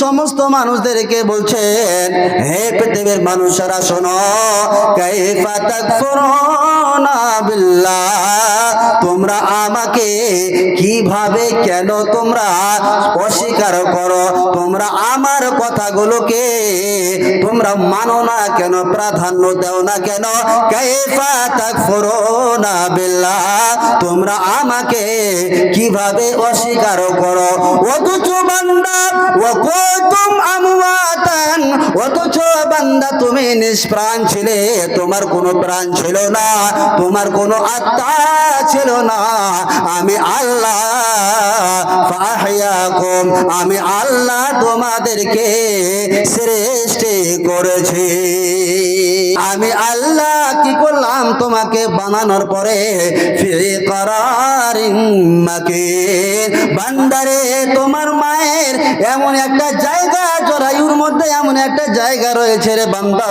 সমস্ত মানুষদেরকে বলছেন, হে পৃথিবীর মানুষেরা শোনো, কাইফা তাকফুরুনা বিল্লাহ, তোমরা আমাকে কিভাবে কেন তোমরা অস্বীকার করো, তোমরা আমার কথাগুলোকে তোমরা মানো না কেন, প্রাধান্য দাও না কেন? কাইফা তাকফুরুনা বিল্লাহ, তোমরা আমাকে কিভাবে অস্বীকার করো? অথচ বান্দা ওয়াকুতুম আমওয়াতান, অথচ বান্দা তুমি নিষ্প্রাণ ছিলে, তোমার কোনো প্রাণ ছিল না, তোমার কোনো আত্মা ছিল না। আমি আল্লাহ ফাহইয়াকুম, আমি আল্লাহ তোমাদেরকে সৃষ্টি করেছি। আমি আল্লাহ কি করলাম? তোমাকে বানানোর পরে ফি করারিন মাকিন, বান্দারে তোমার মায়ের এমন একটা জায়গা, জরায়ুর মধ্যে এমন একটা জায়গা রয়েছে রে বান্দা,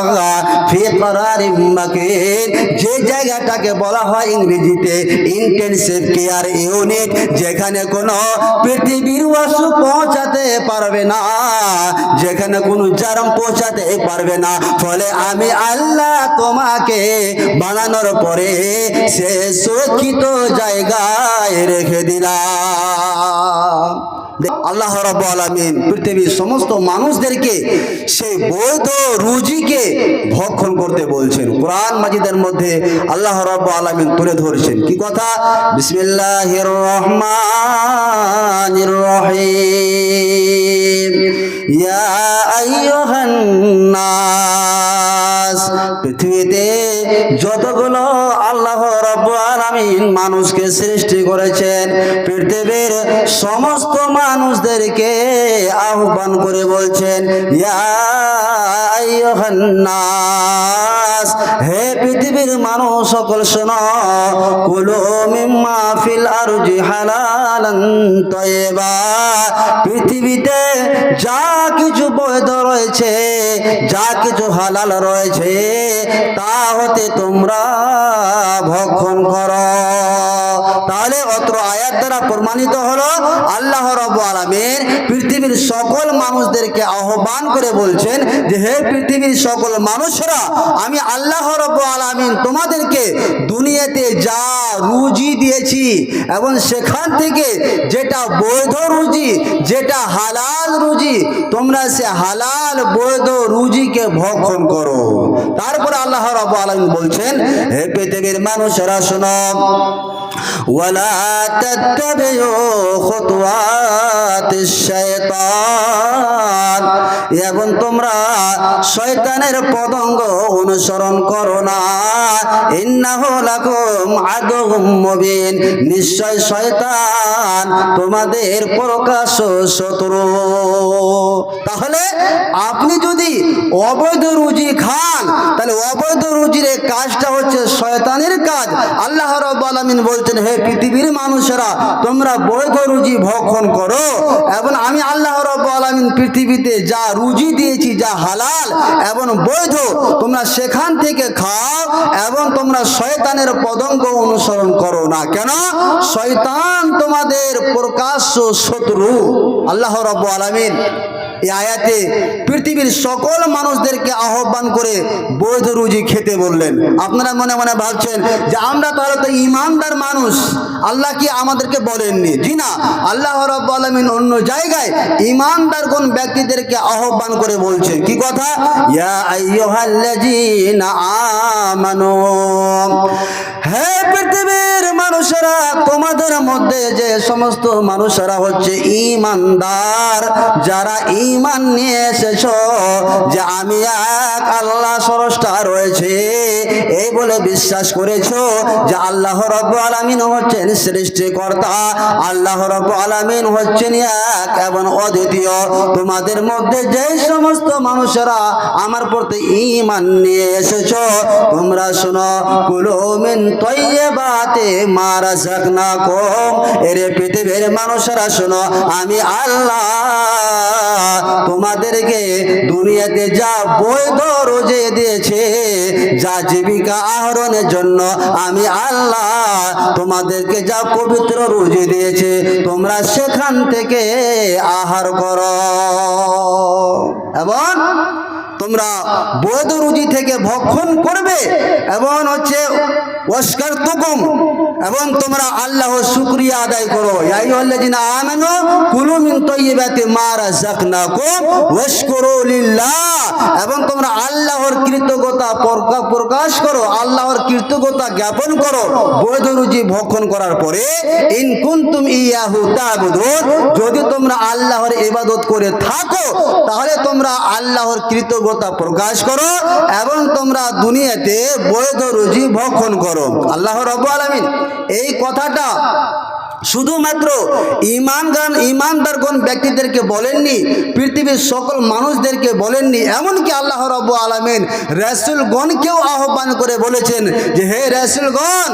ফি করারিন মাকিন, যে জায়গাটাকে বলা হয় ইংরেজিতে ইন্টেনসিভ কেয়ার ইউনিট, যেখানে কোনো পৃথিবীর অসুখ পৌঁছাতে পারবে না, যেখানে কোনো জারম পৌঁছাতে পারবে না। ফলে আমি আল্লাহ তোমাকে বানানোর পরে সে সুরক্ষিত জায়গায় রেখে দিলাম। আল্লাহ রাব্বুল আলামিন পৃথিবীর সমস্ত মানুষদেরকে সেই বৈধ রুজিকে ভক্ষণ করতে বলছেন। কোরআন মাজিদের মধ্যে আল্লাহ রাব্বুল আলামিন তুলে ধরেছেন কি কথা? বিসমিল্লাহির রহমানির রহিম, ইয়া আইয়ুহান নাস, পৃথিবীতে যতগুলো আল্লাহ রাব্বুল আলামিন মানুষকে সৃষ্টি করেছেন, পৃথিবীর সমস্ত মানুষদেরকে আহ্বান করে বলছেন, ইয়া আইয়ুহান নাস, হে পৃথিবীর মানুষ সকল শোনো, কুলু মিম্মা ফিল আরজি হালালান তাইয়্যিবা, পৃথিবীতে যা কিছু বৈধ রয়েছে, যা কিছু হালাল রয়েছে, তা হতে তোমরা ভক্ষণ করো। তাহলে অত্র আয়াত দ্বারা প্রমাণিত হলো আল্লাহ রাব্বুল আলামিন পৃথিবীর সকল মানুষদেরকে আহ্বান করে বলছেন যে, হে পৃথিবীর সকল মানুষরা, আমি আল্লাহ রাব্বুল আলামিন তোমাদেরকে দুনিয়াতে যা রুজি দিয়েছি এবং সেখান থেকে যেটা বৈধ রুজি, যেটা হালাল রুজি, তোমরা সে হালাল বৈধ রুজিকে ভক্ষণ করো। তারপরে আল্লাহ রাব্বুল আলামিন বলছেন, হে পৃথিবীর মানুষেরা শোনো, ওয়ালা তাত্তাবিউ খুতুওয়াতিশ শাইতান, এবং তোমরা শয়তানের পদঙ্গ অনুসরণ করো না, ইন্নাহু লাকুম আদুউম মুবিন, নিশ্চয় শয়তান তোমাদের প্রকাশ্য শত্রু। তাহলে আপনি যদি অবৈধ রুজি খান, তাহলে অবৈধ রুজির এই কাজটা হচ্ছে শয়তানের কাজ। আল্লাহ রাব্বুল আলামিন বলছেন, হে পৃথিবীর মানুষেরা, তোমরা বৈধ রুজি ভক্ষণ করো, এবং আমি আল্লাহ রাব্বুল আলামিন পৃথিবীতে যা রুজি দিয়েছি, যা হালাল এবং বৈধ, তোমরা সেখান থেকে খাও, এবং তোমরা শয়তানের পদঙ্গ অনুসরণ করো না। কেন? শয়তান তোমাদের প্রকাশ্য শত্রু। আল্লাহ রাব্বুল আলামিন এই আয়াতে পৃথিবীর সকল মানুষদেরকে আহ্বান করে বৈধ রুজি খেতে বললেন। আপনারা মনে মনে ভাবছেন যে আমরা তাহলে তো ঈমানদার মানুষ, আল্লাহ কি আমাদেরকে বলেননি? জি না, আল্লাহ রাব্বুল আলামিন অন্য জায়গায় ঈমানদার কোন ব্যক্তিদেরকে আহ্বান করে বলছেন কি কথা? ইয়া আইয়ুহাল্লাযীনা আমানু, হে পৃথিবীর মানুষেরা, তোমাদের মধ্যে যে সমস্ত মানুষেরা হচ্ছে ঈমানদার, যারা ঈমান নিয়ে এসেছো যে আমি এক আল্লাহ স্রষ্টা রয়েছে, এই বলে বিশ্বাস করেছো যে আল্লাহ রাব্বুল আলামিন হচ্ছেন সৃষ্টিকর্তা, আল্লাহ রাব্বুল আলামিন হচ্ছেন এক এবং অদ্বিতীয়, তোমাদের মধ্যে যে সমস্ত মানুষেরা আমার প্রতি ঈমান নিয়ে এসেছো, তোমরা শোনো, কুলু মিন তাইয়্যিবাতি মা রাযাকনাকুম, এর পৃথিবীর মানুষেরা শোনো, আমি আল্লাহ তোমাদেরকে দুনিয়াতে যা বৈধ রুজি দিয়েছে, যা জীবিকা আহরণের জন্য আমি আল্লাহ তোমাদেরকে যা পবিত্র রুজি দিয়েছে, তোমরা সেখান থেকে আহার করো। এবং তোমরা বৈধ রুজি থেকে ভক্ষণ করবে এবং হচ্ছে ওয়াশকার তুকুম এবং তোমরা আল্লাহর শুকরিয়া আদায় করো। ইয়া আইয়ুহাল্লাযিনা আমানু কুলু মিন তাইয়্যিবাতি মা রাযাকনাকুম ওয়াশকুরু লিল্লাহ, এবং তোমরা আল্লাহর কৃতজ্ঞতা প্রকাশ করো, আল্লাহর কৃতজ্ঞতা জ্ঞাপন করো বৈধ রুজি ভক্ষণ করার পরে। ইন কুনতুম ইয়াহু তা'বুদুন, যদি তোমরা আল্লাহর ইবাদত করে থাকো তাহলে তোমরা আল্লাহর কৃতজ্ঞতা প্রকাশ করো এবং তোমরা দুনিয়াতে বৈধ রুজি ভক্ষণ করো। আল্লাহ রাব্বুল আলামিন এই কথাটা শুধুমাত্র ইমানদারগণ ব্যক্তিদেরকে বলেননি, পৃথিবীর সকল মানুষদেরকে বলেননি, এমনকি আল্লাহ রাব্বুল আলামিন রাসূলগণকেও আহ্বান করে বলেছেন যে হে রাসূলগণ,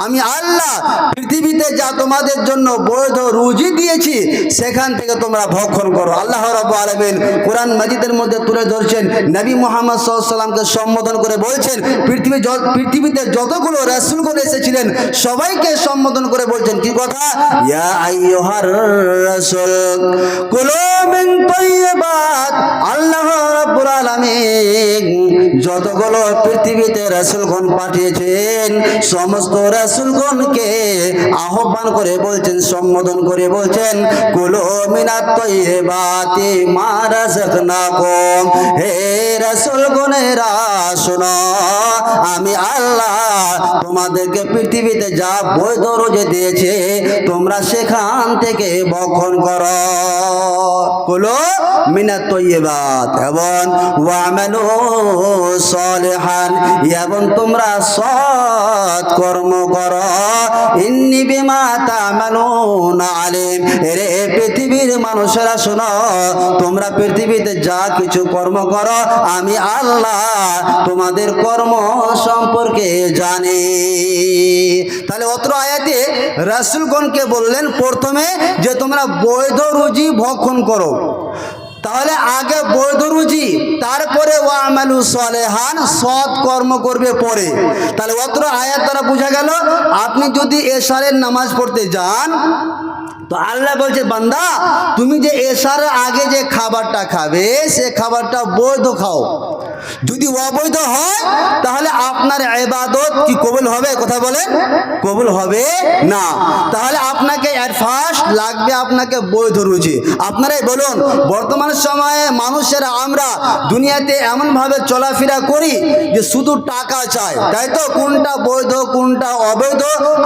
আমি আল্লাহ পৃথিবীতে যা তোমাদের জন্য বৈধ রুজি দিয়েছি সেখান থেকে তোমরা ভক্ষণ করো। আল্লাহ রাব্বুল আলামিন কোরআন মাজিদের মধ্যে তুলে ধরছেন, নবী মুহাম্মদ সাল্লাল্লাহু আলাইহি ওয়াসাল্লামকে সম্বোধন করে বলছেন, পৃথিবীতে যতগুলো রাসূলগণ এসেছিলেন সবাইকে সম্বোধন করে বলছেন কি কথা, ইয়া আইয়ুহার রাসূল কুলু মিন তাইয়্যিবাত। আল্লাহ রাব্বুল আলামিন যতগুলো পৃথিবীতে রাসূলগণ পাঠিয়েছেন সমস্ত রাসূলগণকে আহ্বান করে বলছেন, সম্বোধন করে বলছেন, কুলু মিনাত তাইয়্যিবাতি মা রাযাকনাকুম। হে রাসূলগণেরা শোনো, আমি আল্লাহ তোমাদেরকে পৃথিবীতে যা বৈধ রুজি দিয়েছে তোমরা সেখান থেকে ভক্ষণ করো। কুলু মিনাত তাইয়্যিবাত এবং ওয়া'মালু সালিহান, এবং তোমরা সৎ কর্ম করো। ইন্নী বিমা তা'মালুনা আলিম। এরে পৃথিবীর মানুষেরা শোনো, তোমরা পৃথিবীতে যা কিছু কর্ম করো আমি আল্লাহ তোমাদের কর্ম সম্পর্কে জানি। তাহলে অত্র আয়াতে রাসূলগণকে বললেন প্রথমে যে তোমরা বৈধ রুজি ভক্ষণ করো, তাহলে আগে বৈধ রুজি, তারপরে ওয়া'মালু সালিহান, সৎ কর্ম করবে পরে। তাহলে অত্র আয়াত দ্বারা বোঝা গেল আপনি যদি এশারের নামাজ পড়তে যান তো আল্লাহ বলছে, বান্দা তুমি যে এশার আগে যে খাবারটা খাবে সে খাবারটা বৈধ খাও। যদি অবৈধ হয় তাহলে আপনার ইবাদত কি কবুল হবে? কথা বলেন, কবুল হবে না। তাহলে আপনাকে এট ফার্স্ট লাগবে আপনাকে বৈধ রুজি। আপনারাই বলুন, বর্তমান সময়ে মানুষেরা আমরা দুনিয়াতে এমনভাবে চলাফেরা করি যে শুধু টাকা চাই, তাই তো? কোনটা বৈধ কোনটা অবৈধ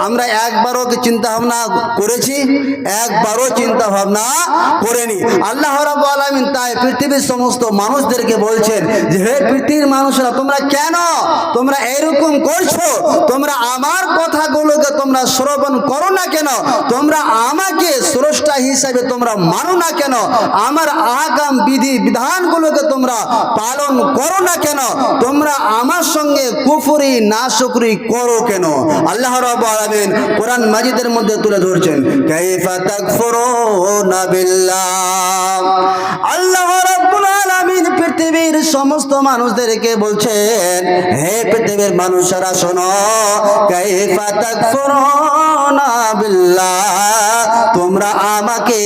আমরা একবারও কি চিন্তা ভাবনা করেছি? একবারও চিন্তা ভাবনা করেনি। আল্লাহ রাব্বুল আলামিন তাই পৃথিবীর সমস্ত মানুষদেরকে বলছেন যে হে পৃথিবীর মানুষরা, তোমরা কেন তোমরা এরকম করছো? তোমরা আমার কথাগুলোকে তোমরা শ্রবণ করো না কেন? তোমরা আমাকে স্রষ্টা হিসাবে তোমরা মানো না কেন? আমার আহকাম বিধি বিধানগুলোকে তোমরা পালন করো না কেন? তোমরা আমার সঙ্গে কুফরি নাশুকরি করো কেন? আল্লাহ রাব্বুল আলামিন কোরআন মাজিদের মধ্যে তুলে ধরছেন, কাইফা তাকফুরুনা বিল্লাহ। আল্লাহ রাব্বুল আলামিন পৃথিবীর সমস্ত মানুষদেরকে বলছেন, হে পৃথিবীর মানুষেরা শোনো, কাইফা তাকফুরুনা বিল্লাহ, তোমরা আমাকে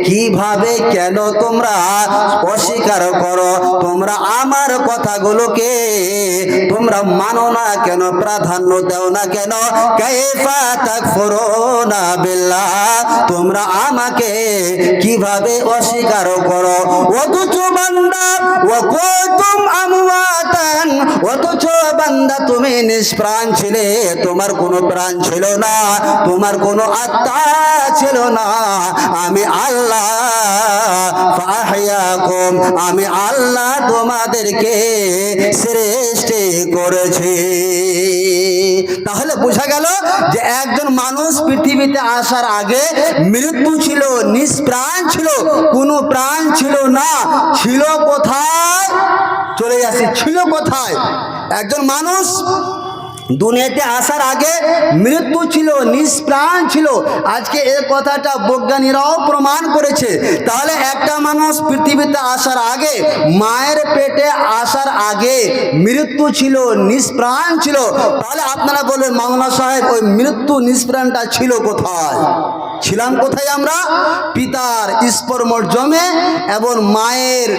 কিভাবে কেন তোমরা অস্বীকার করো? তোমরা আমার কথাগুলোকে তোমরা মানো না কেন, প্রাধান্য দাও না কেন? কাইফা তাকফুরুনা বিল্লাহ, তোমরা আমাকে কিভাবে অস্বীকার করো? অথচ বান্দা ওয়াকুতুম আমওয়াতান, অথচ বান্দা তুমি নিষ্প্রাণ ছিলে, তোমার কোনো প্রাণ ছিল না, তোমার কোনো আত্মা ছিল না। আমি আল্লাহ ফাহইয়াকুম, আমি আল্লাহ তোমাদেরকে সৃষ্টি করেছি। তাহলে বোঝা গেল যে একজন মানুষ পৃথিবীতে আসার আগে মৃত্যু ছিল, নিষ্প্রাণ ছিল, কোনো প্রাণ ছিল না। ছিল কোথায়? চলে আসি, ছিল কোথায়? একজন মানুষ দুনিয়াতে আসার আগে মৃত্যু ছিল, নিষ্প্রাণ ছিল। আজকে এই কথাটা বৈজ্ঞানিকরাও প্রমাণ করেছে। তাহলে একটা মানুষ পৃথিবীতে আসার আগে, মায়ের পেটে আসার আগে মৃত্যু ছিল, নিষ্প্রাণ ছিল। তাহলে আপনারা বলবেন, মাওলানা সাহেব ওই মৃত্যু নিষ্প্রাণটা ছিল কোথায়? ছিলাম কোথায় আমরা? পিতার স্পর্শ জমে এবং মায়ের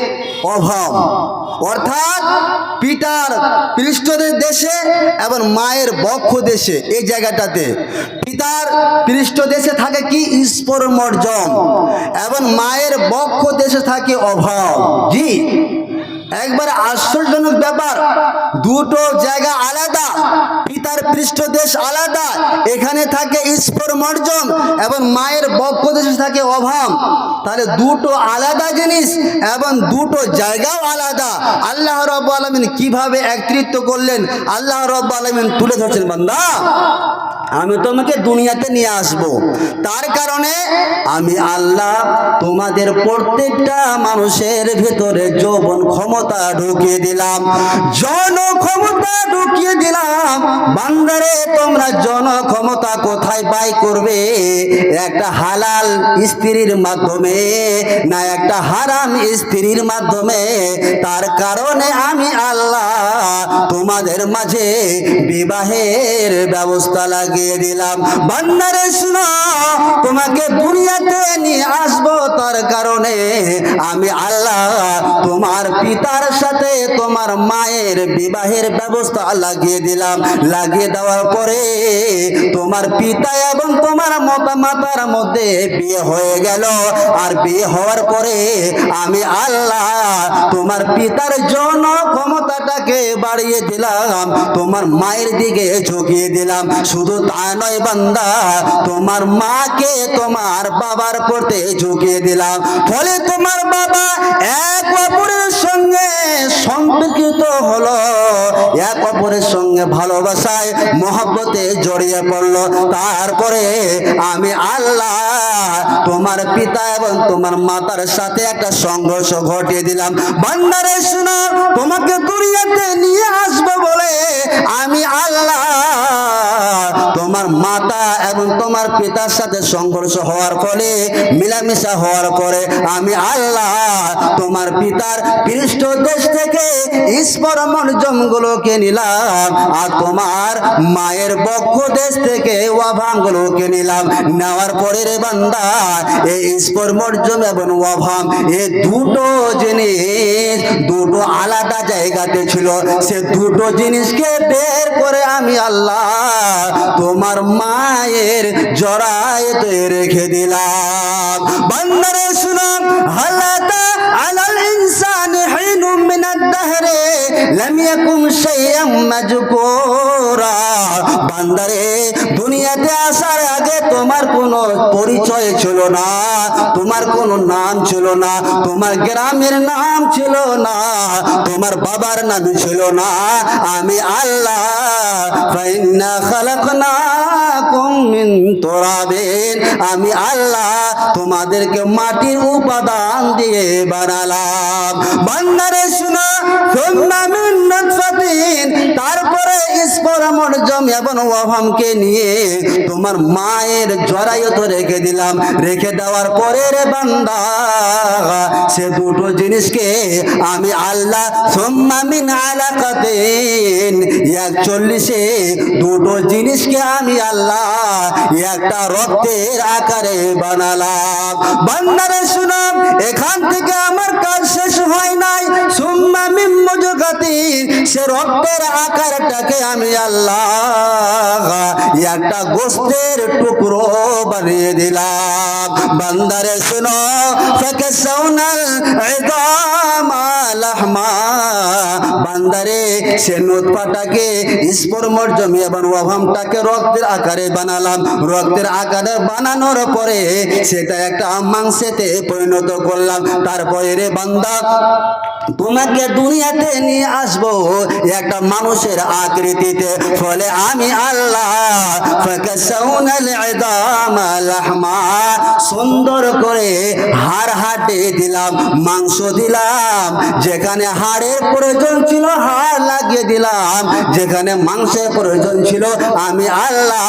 অভাব, অর্থাৎ পিতার পৃষ্ঠদের দেশে এবং মায়ের বক্ষ দেশে, এই জায়গাটাতে পিতার পৃষ্ঠ দেশে থাকে কি স্পর্মর্জম এবং মায়ের বক্ষ দেশে থাকে অভাব। জি, একবার আশ্চর্যজনক ব্যাপার, দুটো জায়গা আলাদা, পিতার পৃষ্ঠদেশ আলাদা, এখানে থাকে স্পর্মর্জম এবং মায়ের বক্ষ দেশে থাকে অভাব। তাহলে দুটো আলাদা জিনিস এবং দুটো জায়গাও আলাদা, আল্লাহ রাব্বুল আলামিন কিভাবে একত্রিত করলেন আল্লাহ রাব্বুল আলামিন তুলে ধরছেন। বান্দা, আমি তোমাকে দুনিয়াতে নিয়ে আসব, তার কারণে আমি আল্লাহ তোমাদের প্রত্যেকটা মানুষের ভিতরে যৌবন ক্ষমতা ঢুকিয়ে দিলাম, জন ক্ষমতা ঢুকিয়ে দিলাম। বান্দারে, তোমরা জন ক্ষমতা কোথায় পাই করবে? একটা হালাল স্ত্রীর মাধ্যমে, না একটা হারাম স্ত্রীর মাধ্যমে। তার কারণে আমি আল্লাহ তোমাদের মাঝে বিবাহের ব্যবস্থা লাগিয়ে দিলাম। বান্দারে শুনো, তোমাকে দুনিয়াতে নিয়ে আসবো, তার কারণে আমি আল্লাহ তোমার পিতার সাথে তোমার মায়ের বিবাহের ব্যবস্থা লাগিয়ে দিলাম। লাগিয়ে দেওয়ার পরে তোমার পিতা এবং তোমার মাতার মধ্যে বিয়ে হয়ে গেল। আর বিয়ে হওয়ার পরে আমি আল্লাহ তোমার পিতার জন্য ক্ষমতাটাকে বাড়িয়ে দিলাম, তোমার মায়ের দিকে ঝুঁকিয়ে দিলাম। শুধু তা নয় বান্দা, তোমার মাকে তোমার বাবার প্রতি ঝুঁকিয়ে দিলাম। ফলে তোমার বাবা এক অপরের সঙ্গে সম্পর্কিত হলো, এক অপরের সঙ্গে ভালোবাসায় মহব্বতে জড়িয়ে পড়লো। তারপরে আমি আল্লাহ তোমার পিতা এবং তোমার মাতার সাথে একটা সংঘর্ষ ঘটিয়ে দিলাম। বান্দারে শুনো, তোমাকে দুনিয়াতে নিয়ে আসবো বলে আমি আল্লাহ তোমার মাতা এবং তোমার পিতার সাথে সংঘর্ষ হওয়ার ফলে, মিলামিশা হওয়ার পরে আমি আল্লাহ তোমার পিতার পৃষ্ঠদেশ থেকে স্পর্মর্জমগুলোকে নিলাম, আর তোমার মায়ের বক্ষ দেশ থেকে ওয়াভামগুলোকে নিলাম। নেওয়ার পরে রে বান্দা, এই স্পর্মর্জম এবং ওয়াভাম, এই দুটো জিনিস দুটো আলাদা জায়গাতে ছিল। সে দুটো জিনিসকে বের করে আমি আল্লাহ তোমার মায়ের জরায়ুতে রেখে দিলাম। বান্দারে শুনো, হালাতা আলাল ইনসানি হিনুম মিনাদ দাহরে লাম ইয়াকুম শাইআম মাযকুরা। বান্দারে, দুনিয়াতে আসার আগে তোমার কোনো পরিচয় ছিল না, তোমার কোনো নাম ছিল না, তোমার গ্রামের নাম ছিল না, তোমার বাবার নাম ছিল না। আমি আল্লাহ ফাইন্না খালাকনাকুম মিন তুরাবিন, আমি আল্লাহ তোমাদেরকে মাটির উপাদান দিয়ে বানালাম। বান্দারে শুনো, সুম্মা মিন নুতফাতিন, তারপরে স্পর্মর্জম এবং ওয়াভামকে নিয়ে তোমার মায়ের জরায়ুতে রেখে দিলাম। রেখে দেওয়ার পরে রে বান্দা, সে দুটো জিনিসকে আমি আল্লাহ সুম্মা মিন আলাকাতিন, 41-এ দুটো জিনিসকে আমি আল্লাহ একটা রক্তের আকারে বানালাম। বান্দারে শুনো, এখান থেকে আমার কাজ শেষ হয় নাই। সুম্মা মিন মুজগাতিন, সে রক্তের আকারটাকে আমি আল্লাহ একটা গোশতের টুকরো বানিয়ে দিলাম। বান্দারে শুনো, ফাকাসাউনাল ইযামা লাহমা, বান্দারে সে নুতফাটাকে স্পর্মর্জম এবং ওয়াভামটাকে রক্তের আকারে বানালাম। রক্তের আকারে বানানোর পরে সেটা একটা মাংসেতে পরিণত করলাম। তারপরে রে বান্দা, তোমাকে দুনিয়াতে নিয়ে আসবো একটা মানুষের আকৃতিতে। ফলে আমি আল্লাহ ফাকাসাউনাল ইযামা লাহমা, সুন্দর করে হাড় হাটে দিলাম, মাংস দিলাম। যেখানে হাড়ের প্রয়োজন ছিল হাড় লাগিয়ে দিলাম, যেখানে মাংসের প্রয়োজন ছিল আমি আল্লাহ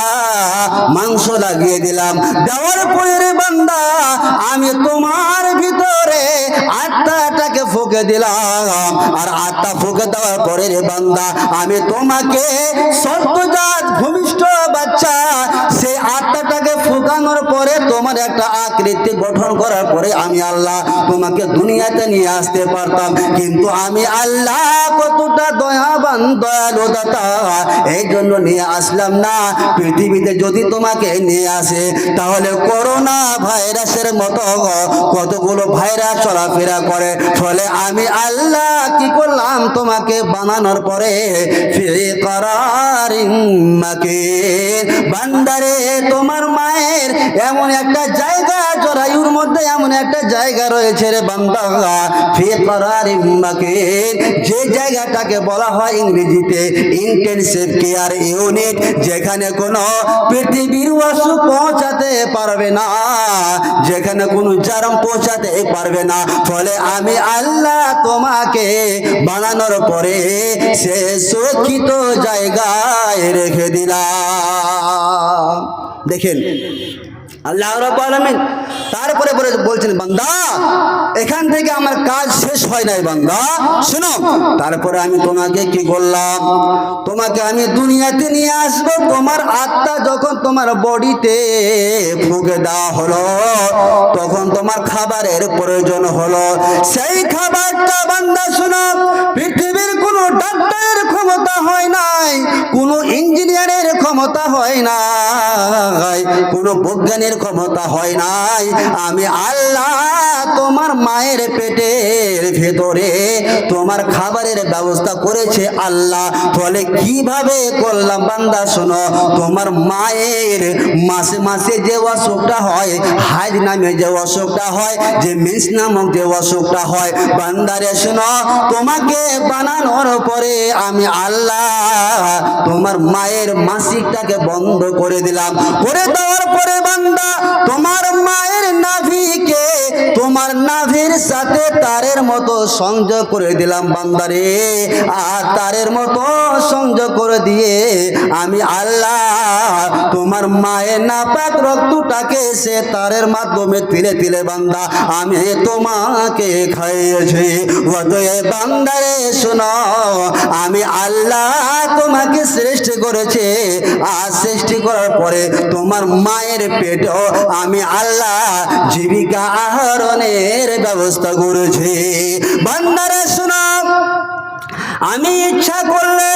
মাংস লাগিয়ে দিলাম। দেওয়ার পরে রে বান্দা, আমি তোমার ভিতরে আত্মাটাকে ফুঁকে দিলাম। আর আত্মা ফুঁকে দেওয়ার পরে রে বান্দা, আমি তোমাকে সদ্যজাত ভূমিষ্ঠ বাচ্চা সেই আত্মাটাকে ঢুকানোর পরে তোমার একটা আকৃতি গঠন করার পরে আমি আল্লাহ তোমাকে দুনিয়াতে নিয়ে আসতে পারতাম, কিন্তু আমি আল্লাহ কতটা দয়াবান দয়ালু দাতা, এই জন্য নিয়ে আসলাম না। পৃথিবীতে যদি তোমাকে নিয়ে আসে তাহলে করোনা ভাইরাসের মতো কতগুলো ভাইরাস চলাফেরা করে, ফলে আমি আল্লাহ কি করলাম তোমাকে বানানোর পরে ফি করারিন মাকিন। বান্দারে তোমার মায়ের এমন একটা জায়গা, জরায়ুর মধ্যে এমন একটা জায়গা রয়েছে রে বান্দা, ফি করারিন মাকিন, যে জায়গাটাকে বলা হয় ইংরেজিতে ইন্টেনসিভ কেয়ার ইউনিট, যেখানে কোনো পৃথিবীর ওষুধ পৌঁছাতে পারবে না, যেখানে কোনো জারম পৌঁছাতে পারবে না। ফলে আমি আল্লাহ তোমাকে বানানোর পরে সে সুরক্ষিত জায়গায় রেখে দিলাম। দেখেন আল্লাহ রাব্বুল আলামিন তারপরে বলছেন, বান্দা এখান থেকে আমার কাজ শেষ হয় নাই বান্দা, শোনো, তারপরে আমি তোমাকে কি করলাম, তোমাকে আমি দুনিয়াতে নিয়ে আসবো। তোমার আত্মা যখন তোমার বডিতে ফুঁকে দেওয়া হলো, তখন তোমার খাবারের প্রয়োজন হলো। সেই খাবারটা বান্দা শোনো, পৃথিবীর কোনো ডাক্তারের ক্ষমতা হয় নাই, কোনো ইঞ্জিনিয়ারের ক্ষমতা হয় নাই, কোনো বৈজ্ঞানিক ক্ষমতা হয় নাই, আমি আল্লাহ তোমার মায়ের পেটের ভেতরে তোমার খাবারের ব্যবস্থা করেছে আল্লাহ। ফলে কিভাবে করলাম বান্দা শোনো, তোমার মায়ের মাসে মাসে যে অসুখটা হয়, হাইজ নামে যে অসুখটা হয়, যে মিন্স নামক যে অসুখটা হয়, বান্দারে শোনো, তোমাকে বানানোর পরে আমি আল্লাহ তোমার মায়ের মাসিকটাকে বন্ধ করে দিলাম। করে দেওয়ার পরে বান্দা তোমার মায়ের নাভিকে তোমার নাভির সাথে তারের মতো সংযোগ করে দিলাম বান্দারে। আর তারের মতো সংযোগ করে দিয়ে আমি আল্লাহ তোমার মায়ের নাপাক রক্তটাকে সে তারের মাধ্যমে তিলে তিলে বান্দা আমি তোমাকে খাইয়েছি। অতএব বান্দারে শোনো, আমি আল্লাহ তোমাকে সৃষ্টি করেছে, আর সৃষ্টি করার পরে তোমার মায়ের পেটও আমি আল্লাহ জীবিকা আহরণের ব্যবস্থা করেছি। বান্দারে শোনো, আমি ইচ্ছা করলে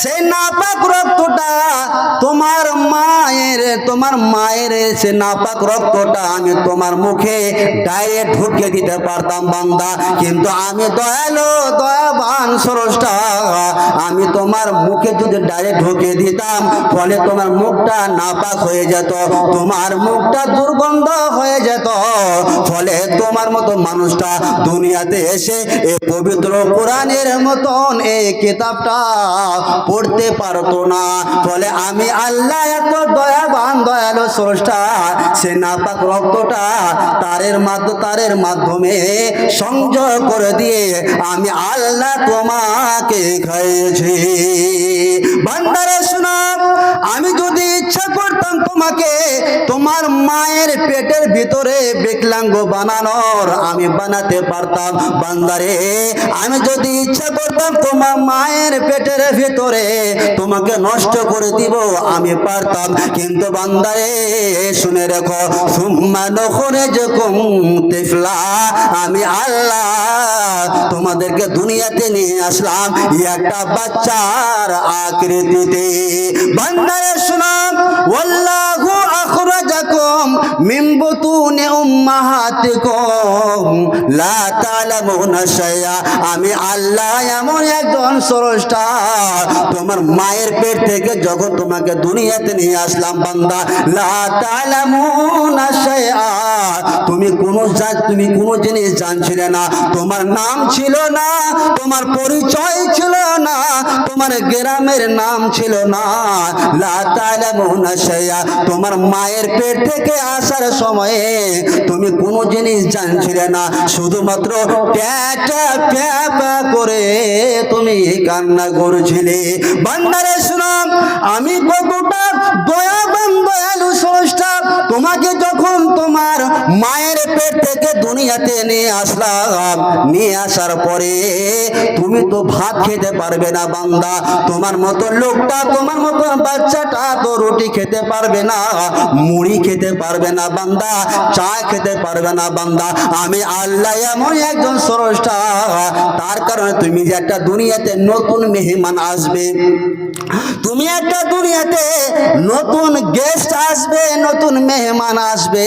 সেই নাপাক রক্তটা তোমার মায়ের সে নাপাক রক্তটা আমি তোমার মুখে ডাইরেক্ট ঢুকিয়ে দিতে পারতাম বান্দা, কিন্তু আমি দয়ালু দয়াবান স্রষ্টা, আমি তোমার মুখে যদি ডাইরেক্ট ঢুকিয়ে দিতাম ফলে তোমার মুখটা নাপাক হয়ে যেত, তোমার মুখটা দুর্গন্ধ হয়ে যেত, ফলে তোমার মতো মানুষটা দুনিয়াতে এসে এই পবিত্র কোরআনের মতন এই কিতাবটা পড়তে পারতো না। ফলে আমি আল্লাহ এত দয়াবান দয়ালু স্রষ্টা, সে নাপাক রক্তটা তারের মাধ্যমে সংযোগ করে দিয়ে আমি আল্লাহ তোমাকে খাইয়েছি। বান্দারে শোনো, আমি যদি ইচ্ছা করতাম তোমাকে তোমার মায়ের পেটের ভিতরে বিকলাঙ্গ বানানোর আমি বানাতে পারতাম বান্দারে। আমি যদি ইচ্ছা করতাম তোমার মায়ের পেটের ভিতরে তোমাকে নষ্ট করে দিব আমি পারতাম, কিন্তু বান্দারে শুনে রেখো, সুম্মা নুখরিজুকুম তিফলা, আমি আল্লাহ তোমাদেরকে দুনিয়াতে নিয়ে আসলাম একটা বাচ্চার আকৃতিতে। বান্দারে শোনো, ওয়াল্লাহু আখরাজাকুম মিন বুতুনি উম্মাহাতিকুম লা তা'লামুনা শাইআ, আমি আল্লাহ এমন একজন স্রষ্টা, তোমার মায়ের পেট থেকে যখন তোমাকে দুনিয়াতে নিয়ে আসলাম বান্দা, লা তা'লামুনা শাইআ, তুমি কোনো জিনিস জানছিলে না, তোমার নাম ছিল না, তোমার পরিচয় ছিল না, তোমার গ্রামের নাম ছিল না, লা তা'লামুনা শাইআ, তোমার মায়ের পেট থেকে আসার সময়ে তুমি কোনো জিনিস জানছিলে না, শুধুমাত্র প্যাটা প্যাপা করে তুমি কান্না করছিলে। বান্দারে শোনো, আমি কতটা দয়াবান দয়ালু স্রষ্টা, তোমাকে যখন তোমার মায়ের পেট থেকে দুনিয়াতে নিয়ে আসলাম, নিয়ে আসার পরে তুমি তো ভাত খেতে পারবে না বান্দা, তোমার মতো লোকটা, তোমার মতো বাচ্চাটা তো রুটি খেতে পারবে না, মুড়ি খেতে পারবে না বান্দা, চা খেতে পারবে না বান্দা। আমি আল্লাহ এমন একজন স্রষ্টা, তার কারণে তুমি যে একটা দুনিয়াতে নতুন মেহমান আসবে, তুমি একটা দুনিয়াতে নতুন গেস্ট আসবে, নতুন মেহমান আসবে,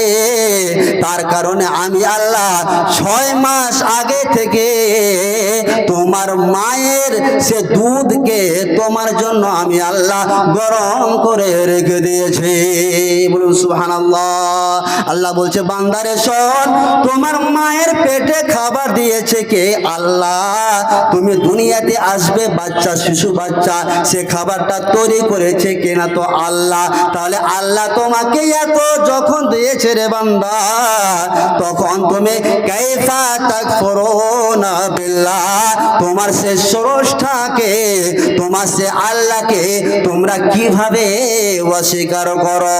তার কারণে আমি আল্লাহ 6 মাস আগে থেকে তোমার মায়ের সে দুধকে তোমার জন্য আমি আল্লাহ গরম করে রেখে দিয়েছি। বলুন সুবহানাল্লাহ। আল্লাহ বলছে বান্দারে শোন, তোমার মায়ের পেটে খাবার দিয়েছে কে? আল্লাহ। তুমি দুনিয়াতে আসবে বাচ্চা, শিশু বাচ্চা, সে খাবারটা তৈরি করেছে কিনা? তো আল্লাহ। তাহলে আল্লাহ তোমাকে এত যখন দিয়েছে রে বান্দা, তখন তুমি কাইফা তাকফুরুনা বিল্লাহ, তোমার সে স্রষ্টাকে, তোমার সে আল্লাহকে তোমরা কিভাবে অস্বীকার করো?